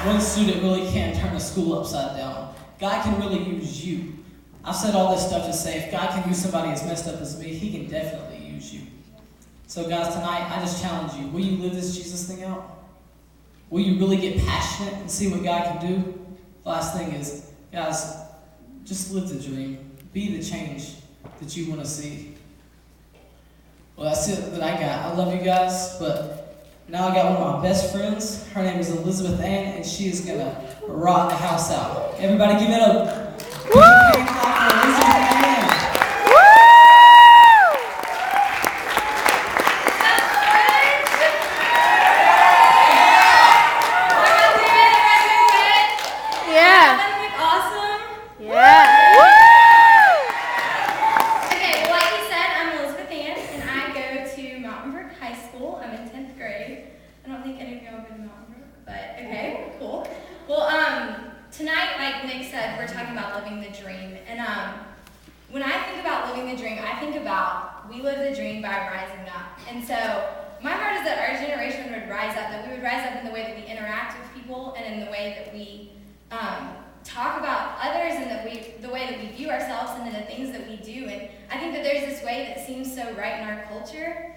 one student really can turn a school upside down. God can really use you. I've said all this stuff to say if God can use somebody as messed up as me, he can definitely use you. So guys, tonight I just challenge you. Will you live this Jesus thing out? Will you really get passionate and see what God can do? Last thing is, guys, just live the dream. Be the change that you want to see. Well, that's it that I got. I love you guys, but now I got one of my best friends. Her name is Elizabeth Ann, and she is going to rock the house out. Everybody give it up. Woo! Elizabeth Ann. Tonight, like Nick said, we're talking about living the dream. And when I think about living the dream, I think about we live the dream by rising up. And so my heart is that our generation would rise up, that we would rise up in the way that we interact with people and in the way that we talk about others and the way that we view ourselves and in the things that we do. And I think that there's this way that seems so right in our culture.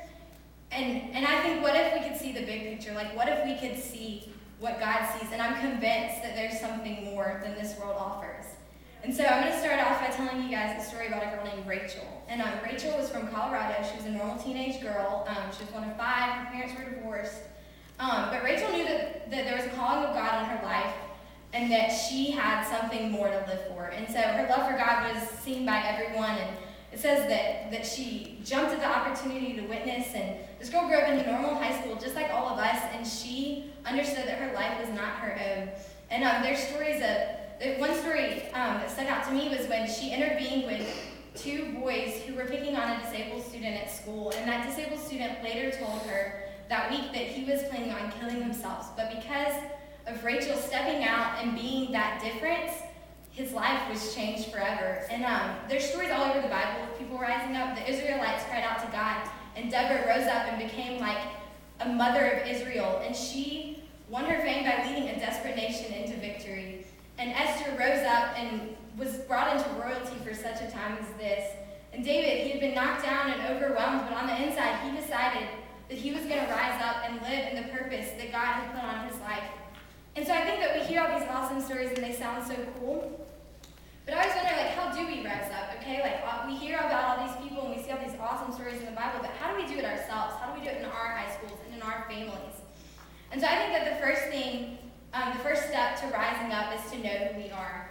And I think, what if we could see the big picture? Like, what if we could see what God sees? And I'm convinced that there's something more than this world offers. And so I'm going to start off by telling you guys a story about a girl named Rachel. And Rachel was from Colorado. She was a normal teenage girl. She was one of 5. Her parents were divorced. But Rachel knew that there was a calling of God on her life and that she had something more to live for. And so her love for God was seen by everyone. And it says that she jumped at the opportunity to witness. And this girl grew up in a normal high school, just like all of us. And she understood that her life was not her own. And there's stories of, one story that stuck out to me was when she intervened with 2 boys who were picking on a disabled student at school. And that disabled student later told her that week that he was planning on killing himself. But because of Rachel stepping out and being that difference, his life was changed forever. And there's stories all over the Bible of people rising up. The Israelites cried out to God, and Deborah rose up and became like a mother of Israel. And she won her fame by leading a desperate nation into victory. And Esther rose up and was brought into royalty for such a time as this. And David, he had been knocked down and overwhelmed, but on the inside, he decided that he was going to rise up and live in the purpose that God had put on his life. And so I think that we hear all these awesome stories and they sound so cool. But I always wonder, like, how do we rise up, okay? Like, we hear about all these people and we see all these awesome stories in the Bible, but how do we do it ourselves? How do we do it in our high schools and in our families? And so I think that the first step to rising up is to know who we are.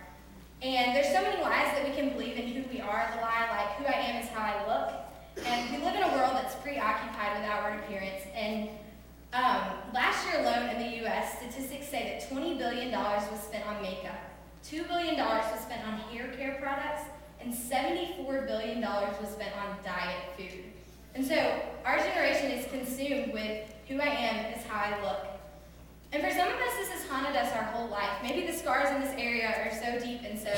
And there's so many lies that we can believe in who we are. The lie, like, who I am is how I look. And we live in a world that's preoccupied with outward appearance. And last year alone in the U.S., statistics say that $20 billion was spent on makeup. $2 billion was spent on hair care products, and $74 billion was spent on diet food. And so our generation is consumed with who I am is how I look. And for some of us, this has haunted us our whole life. Maybe the scars in this area are so deep, and so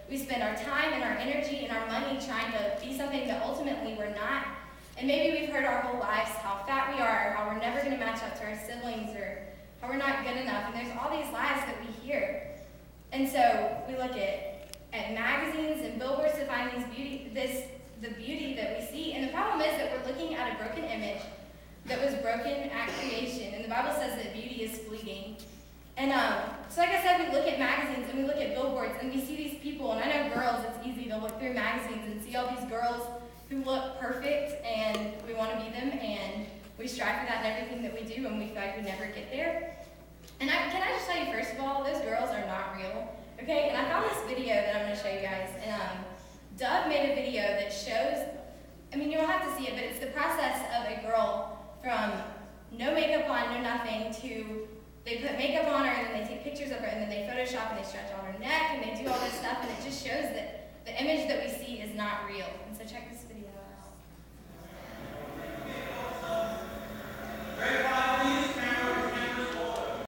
we spend our time and our energy and our money trying to be something that ultimately we're not. And maybe we've heard our whole lives how fat we are, or how we're never going to match up to our siblings, or how we're not good enough. And there's all these lies that we hear. And so we look at magazines and billboards to find the beauty that we see. And the problem is that we're looking at a broken image that was broken at creation. And the Bible says that beauty is fleeting. And so like I said, we look at magazines and we look at billboards and we see these people. And I know girls, it's easy to look through magazines and see all these girls who look perfect and we want to be them. And we strive for that in everything that we do, and we feel like we never get there. And can I just tell you, first of all, those girls are not real, okay? And I found this video that I'm going to show you guys. And Doug made a video that shows, I mean, you don't have to see it, but it's the process of a girl from no makeup on, no nothing, to they put makeup on her, and then they take pictures of her, and then they Photoshop, and they stretch on her neck, and they do all this stuff, and it just shows that the image that we see is not real. And so check this video.